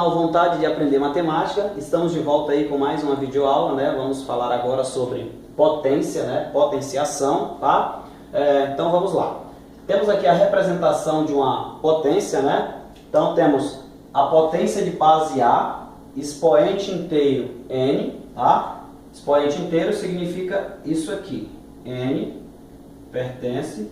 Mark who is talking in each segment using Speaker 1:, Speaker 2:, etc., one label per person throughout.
Speaker 1: canal Vontade de Aprender Matemática. Estamos de volta aí com mais uma videoaula, né? Vamos falar agora sobre potência, né? Potenciação, tá? Então vamos lá. Temos aqui a representação de uma potência, né? Então temos a potência de base A, expoente inteiro N, tá? Expoente inteiro significa isso aqui. N pertence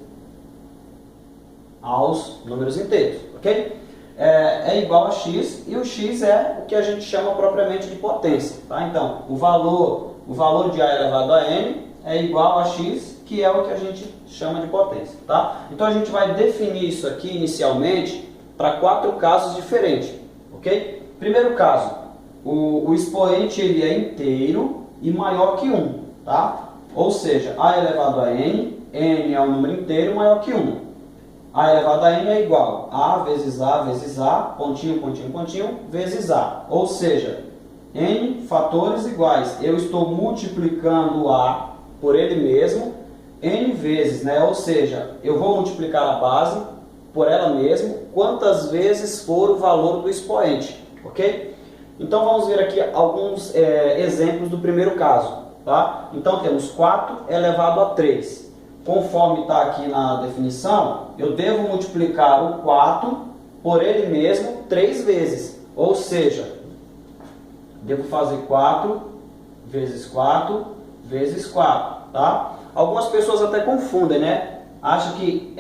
Speaker 1: aos números inteiros, ok? É igual a x, e o x é o que a gente chama propriamente de potência, tá? Então, o valor de a elevado a n é igual a x, que é o que a gente chama de potência, tá? Então, a gente vai definir isso aqui inicialmente para 4 casos diferentes, ok? Primeiro caso, o expoente ele é inteiro e maior que 1, tá? Ou seja, a elevado a n, n é um número inteiro maior que 1. A elevado a n é igual a vezes a, pontinho, pontinho, pontinho, vezes a. Ou seja, n fatores iguais. Eu estou multiplicando a por ele mesmo, n vezes, né? Ou seja, eu vou multiplicar a base por ela mesma, quantas vezes for o valor do expoente, ok? Então vamos ver aqui alguns exemplos do primeiro caso, tá? Então temos 4 elevado a 3. Conforme está aqui na definição, eu devo multiplicar o 4 por ele mesmo 3 vezes. Ou seja, devo fazer 4 vezes 4 vezes 4. Tá? Algumas pessoas até confundem, né? Acham que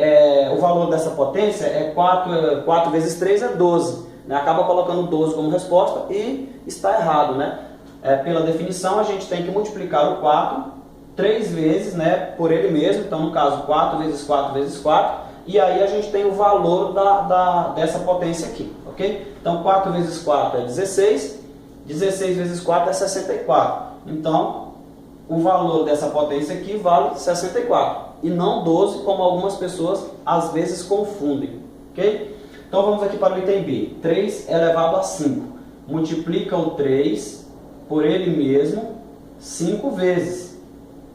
Speaker 1: o valor dessa potência é 4 vezes 3 é 12. Né? Acaba colocando 12 como resposta e está errado. Né? Pela definição, a gente tem que multiplicar o 4 3 vezes, né, por ele mesmo, então no caso 4 vezes 4 vezes 4, e aí a gente tem o valor dessa potência aqui, ok? Então 4 vezes 4 é 16, 16 vezes 4 é 64, então o valor dessa potência aqui vale 64, e não 12, como algumas pessoas às vezes confundem, ok? Então vamos aqui para o item B, 3 elevado a 5, multiplica o 3 por ele mesmo 5 vezes.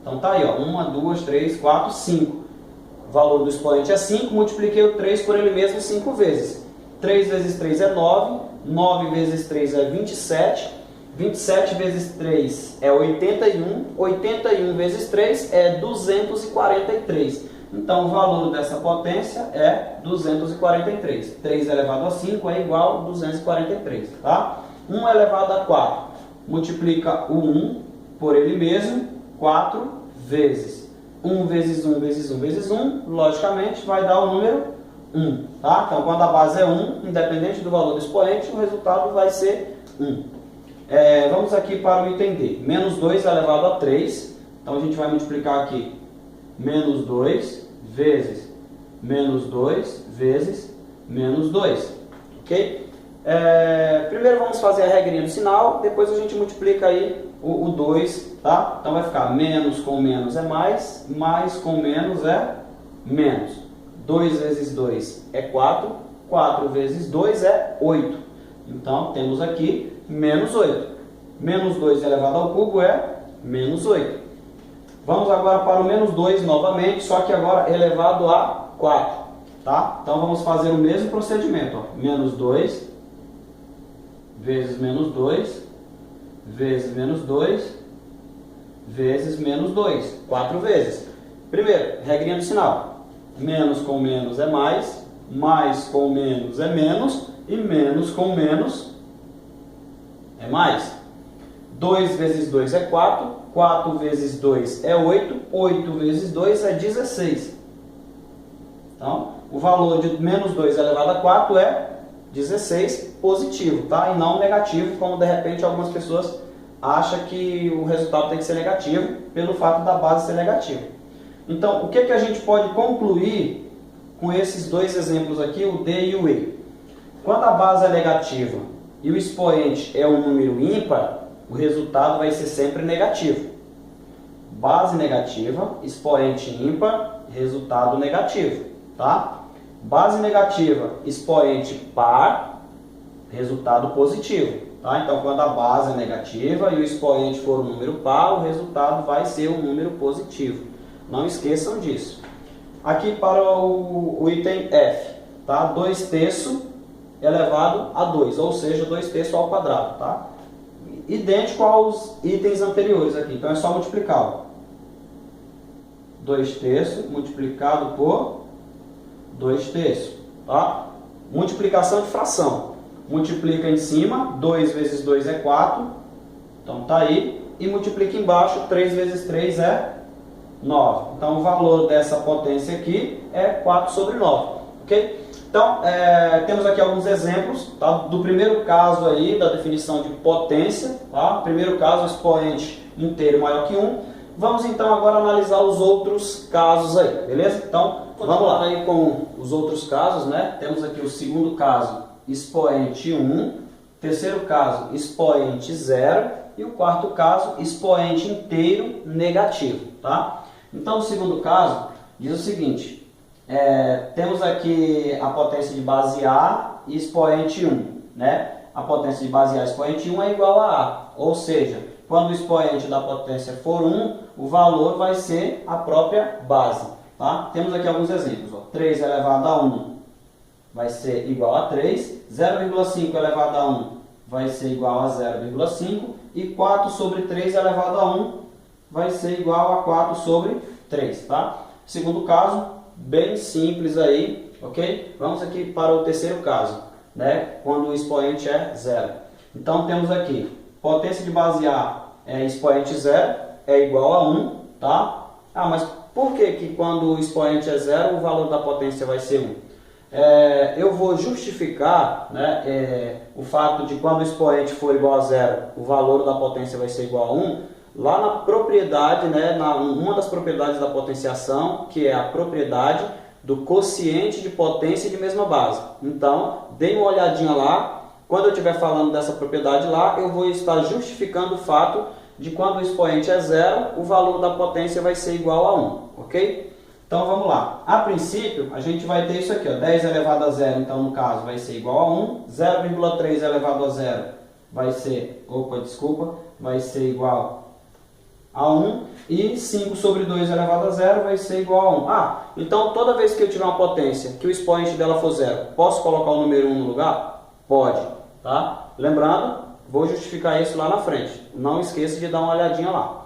Speaker 1: Então tá aí, ó, 1, 2, 3, 4, 5. O valor do expoente é 5, multipliquei o 3 por ele mesmo 5 vezes. 3 vezes 3 é 9, 9 vezes 3 é 27, 27 vezes 3 é 81, 81 vezes 3 é 243. Então o valor dessa potência é 243. 3 elevado a 5 é igual a 243, tá? 1 elevado a 4, multiplica o 1 por ele mesmo 4 vezes. 1 vezes 1 vezes 1 vezes 1, logicamente, vai dar o número 1. Tá? Então, quando a base é 1, independente do valor do expoente, o resultado vai ser 1. Vamos aqui para o item D. Menos 2 elevado a 3. Então, a gente vai multiplicar aqui. Menos 2 vezes menos 2 vezes menos 2. Ok? Primeiro vamos fazer a regrinha do sinal, depois a gente multiplica aí o 2, tá? Então vai ficar menos com menos é mais com menos é menos. 2 vezes 2 é 4, 4 vezes 2 é 8. Então temos aqui menos 8. Menos 2 elevado ao cubo é menos 8. Vamos agora para o menos 2 novamente, só que agora elevado a 4. Tá? Então vamos fazer o mesmo procedimento. Ó. Menos 2 vezes menos 2 vezes menos 2 vezes menos 2. 4 vezes. Primeiro, regrinha do sinal. Menos com menos é mais com menos é menos, e menos com menos é mais. 2 vezes 2 é 4, 4 vezes 2 é 8, 8 vezes 2 é 16. Então, o valor de menos 2 elevado a 4 é 16 positivo, tá? E não negativo, como de repente algumas pessoas acham que o resultado tem que ser negativo, pelo fato da base ser negativa. Então, o que a gente pode concluir com esses dois exemplos aqui, o D e o E? Quando a base é negativa e o expoente é um número ímpar, o resultado vai ser sempre negativo. Base negativa, expoente ímpar, resultado negativo, tá? Base negativa, expoente par, resultado positivo. Tá? Então, quando a base é negativa e o expoente for um número par, o resultado vai ser um número positivo. Não esqueçam disso. Aqui para o item F, tá? 2/3 elevado a 2, ou seja, 2 terços ao quadrado, tá? Idêntico aos itens anteriores aqui, então é só multiplicar. 2 terços multiplicado por 2 terços, tá? Multiplicação de fração. Multiplica em cima, 2 vezes 2 é 4, então tá aí. E multiplica embaixo, 3 vezes 3 é 9. Então o valor dessa potência aqui é 4 sobre 9, ok? Então, temos aqui alguns exemplos, tá? Do primeiro caso aí, da definição de potência, tá? Primeiro caso, expoente inteiro maior que 1. Vamos então agora analisar os outros casos aí, beleza? Então, vamos lá aí com os outros casos, né? Temos aqui o segundo caso, expoente 1. Terceiro caso, expoente 0. E o quarto caso, expoente inteiro negativo, tá? Então, o segundo caso diz o seguinte: temos aqui a potência de base A e expoente 1, né? A potência de base A e expoente 1 é igual a A, ou seja, quando o expoente da potência for 1, o valor vai ser a própria base, tá? Temos aqui alguns exemplos, ó. 3 elevado a 1 vai ser igual a 3, 0,5 elevado a 1 vai ser igual a 0,5 e 4 sobre 3 elevado a 1 vai ser igual a 4 sobre 3, tá? Segundo caso, bem simples aí, ok? Vamos aqui para o terceiro caso, né? Quando o expoente é 0. Então temos aqui, potência de base A é expoente 0, é igual a 1, tá? Ah, mas por que quando o expoente é 0, o valor da potência vai ser 1? Eu vou justificar, né, o fato de quando o expoente for igual a 0, o valor da potência vai ser igual a 1, lá na propriedade, né, uma das propriedades da potenciação, que é a propriedade do quociente de potência de mesma base. Então, dê uma olhadinha lá. Quando eu estiver falando dessa propriedade lá, eu vou estar justificando o fato de quando o expoente é 0, o valor da potência vai ser igual a 1, ok? Então vamos lá. A princípio, a gente vai ter isso aqui, ó, 10 elevado a 0, então no caso vai ser igual a 1, 0,3 elevado a 0 vai ser, vai ser igual a 1, e 5 sobre 2 elevado a 0 vai ser igual a 1. Ah, então toda vez que eu tiver uma potência que o expoente dela for 0, posso colocar o número 1 no lugar? Pode, tá? Lembrando, vou justificar isso lá na frente. Não esqueça de dar uma olhadinha lá.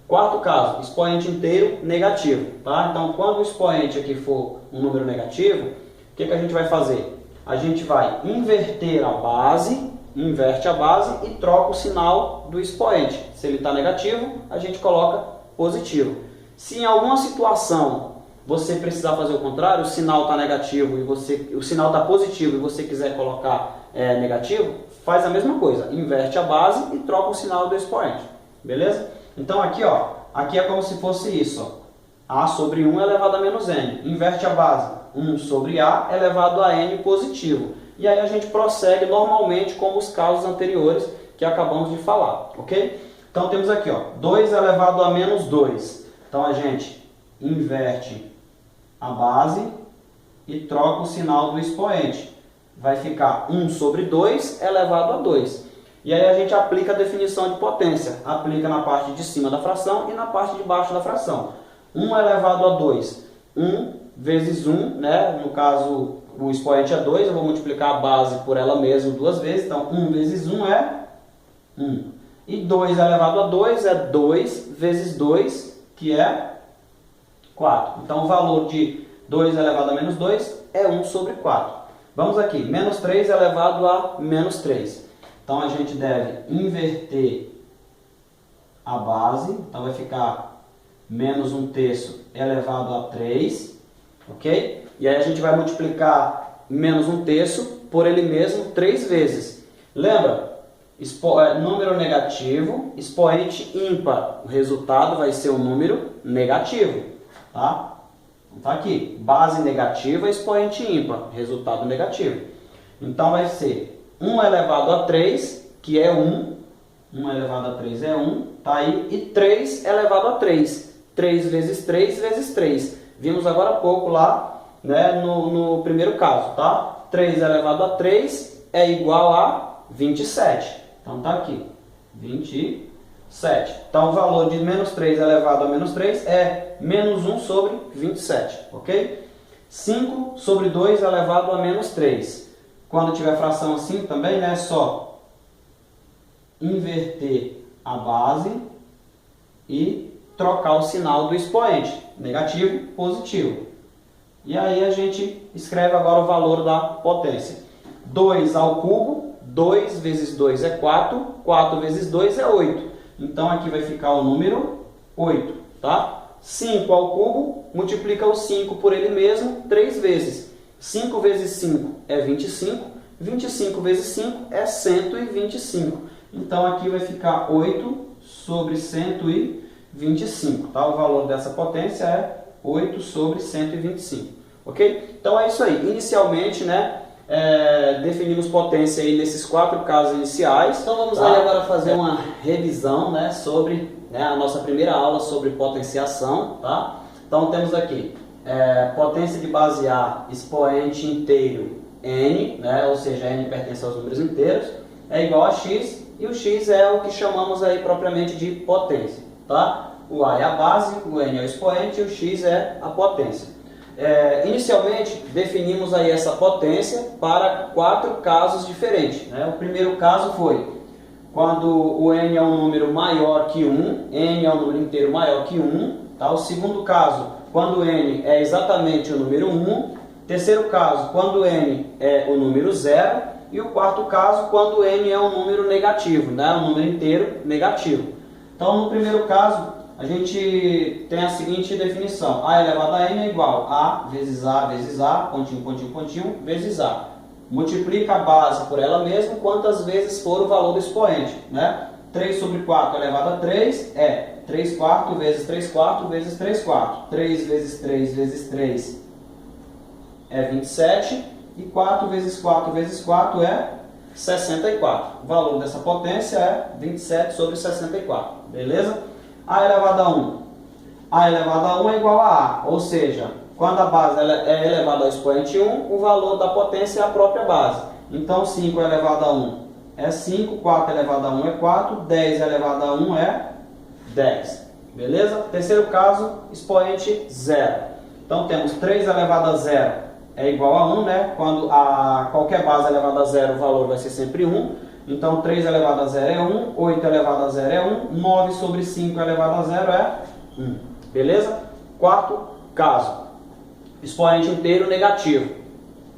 Speaker 1: Quarto caso, expoente inteiro negativo, tá? Então, quando o expoente aqui for um número negativo, o que a gente vai fazer? A gente vai inverter a base, inverte a base e troca o sinal do expoente. Se ele está negativo, a gente coloca positivo. Se em alguma situação você precisar fazer o contrário, o sinal está negativo e o sinal está positivo e você quiser colocar negativo, faz a mesma coisa, inverte a base e troca o sinal do expoente, beleza? Então aqui, ó, aqui é como se fosse isso, ó. A sobre 1 elevado a menos n. Inverte a base, 1 sobre A elevado a n positivo. E aí a gente prossegue normalmente como os casos anteriores que acabamos de falar, ok? Então temos aqui, ó, 2 elevado a menos 2. Então a gente inverte a base e troca o sinal do expoente. Vai ficar 1 sobre 2 elevado a 2. E aí a gente aplica a definição de potência. Aplica na parte de cima da fração e na parte de baixo da fração. 1 elevado a 2, 1 vezes 1, né? No caso, o expoente é 2, eu vou multiplicar a base por ela mesma duas vezes. Então, 1 vezes 1 é 1. E 2 elevado a 2 é 2 vezes 2, que é 4. Então, o valor de 2 elevado a menos 2 é 1 sobre 4. Vamos aqui, menos 3 elevado a menos 3. Então, a gente deve inverter a base. Então, vai ficar menos 1 terço elevado a 3. Ok? E aí, a gente vai multiplicar menos 1 terço por ele mesmo 3 vezes. Lembra? Número negativo, expoente ímpar. O resultado vai ser um número negativo. Tá? Então, tá aqui. Base negativa, expoente ímpar. Resultado negativo. Então, vai ser 1 elevado a 3, que é 1. 1 elevado a 3 é 1. Tá aí. E 3 elevado a 3. 3 vezes 3 vezes 3. Vimos agora há pouco lá, né, no primeiro caso, tá? 3 elevado a 3 é igual a 27. Então tá aqui. 27. Então o valor de menos 3 elevado a menos 3 é menos 1 sobre 27. Ok? 5 sobre 2 elevado a menos 3. Quando tiver fração assim também, né, é só inverter a base e trocar o sinal do expoente, negativo, positivo. E aí a gente escreve agora o valor da potência. 2 ao cubo, 2 vezes 2 é 4, 4 vezes 2 é 8. Então aqui vai ficar o número 8, tá? 5 ao cubo, multiplica o 5 por ele mesmo 3 vezes. 5 vezes 5 é 25, 25 vezes 5 é 125. Então aqui vai ficar 8 sobre 125, tá? O valor dessa potência é 8 sobre 125, ok? Então é isso aí. Inicialmente, né, definimos potência aí nesses 4 casos iniciais. Então vamos aí agora fazer uma revisão, né, sobre a nossa primeira aula sobre potenciação, tá? Então temos aqui potência de base A, expoente inteiro n, né, ou seja, n pertence aos números inteiros, é igual a x, e o x é o que chamamos aí propriamente de potência, tá? O A é a base, o n é o expoente e o x é a potência. Inicialmente definimos aí essa potência para 4 casos diferentes, né? O primeiro caso foi quando o n é um número maior que 1, n é um número inteiro maior que 1, tá? O segundo caso, quando n é exatamente o número 1. Terceiro caso, quando n é o número 0. E o quarto caso, quando n é um número negativo, né? Um número inteiro negativo. Então, no primeiro caso, a gente tem a seguinte definição. A elevado a n é igual a vezes a, pontinho, pontinho, pontinho, vezes a. Multiplica a base por ela mesma quantas vezes for o valor do expoente, né? 3 sobre 4 elevado a 3 é 3 quartos vezes 3 quartos vezes 3 quartos. 3 vezes 3 vezes 3 é 27. E 4 vezes 4 vezes 4 é 64. O valor dessa potência é 27 sobre 64. Beleza? A elevado a 1. A elevado a 1 é igual a A. Ou seja, quando a base é elevada ao expoente 1, o valor da potência é a própria base. Então 5 elevado a 1 é 5. 4 elevado a 1 é 4. 10 elevado a 1 é 10. Beleza? Terceiro caso, expoente 0. Então temos 3 elevado a 0. É igual a 1, né? Quando qualquer base elevada a 0, o valor vai ser sempre 1. Então, 3 elevado a 0 é 1, 8 elevado a 0 é 1, 9 sobre 5 elevado a 0 é 1. Beleza? Quarto caso. Expoente inteiro negativo.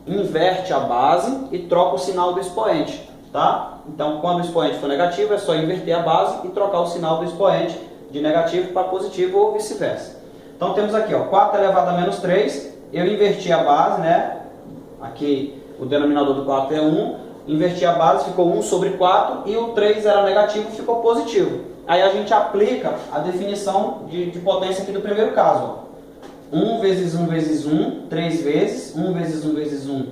Speaker 1: Inverte a base e troca o sinal do expoente, tá? Então, quando o expoente for negativo, é só inverter a base e trocar o sinal do expoente de negativo para positivo ou vice-versa. Então, temos aqui, ó, 4 elevado a menos 3. Eu inverti a base, né? Aqui o denominador do 4 é 1. Inverti a base, ficou 1 sobre 4. E o 3 era negativo, ficou positivo. Aí a gente aplica a definição de potência aqui do primeiro caso. Ó. 1 vezes 1 vezes 1, 3 vezes. 1 vezes 1 vezes 1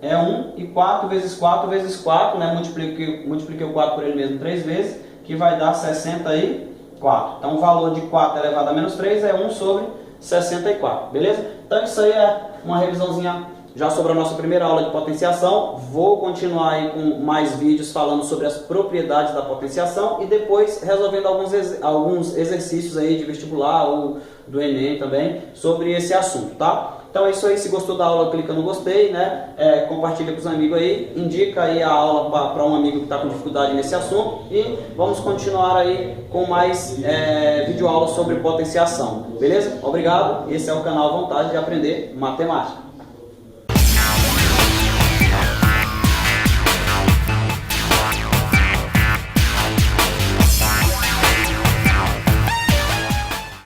Speaker 1: é 1. E 4 vezes 4 vezes 4, né? Multipliquei o 4 por ele mesmo 3 vezes, que vai dar 64. Então o valor de 4 elevado a menos 3 é 1 sobre 64, beleza? Então isso aí é uma revisãozinha já sobre a nossa primeira aula de potenciação. Vou continuar aí com mais vídeos falando sobre as propriedades da potenciação e depois resolvendo alguns exercícios aí de vestibular ou do Enem também sobre esse assunto, tá? Então é isso aí. Se gostou da aula, clica no gostei, né? Compartilha com os amigos aí, indica aí a aula para um amigo que está com dificuldade nesse assunto e vamos continuar aí com mais videoaulas sobre potenciação, beleza? Obrigado, esse é o canal Vontade de Aprender Matemática.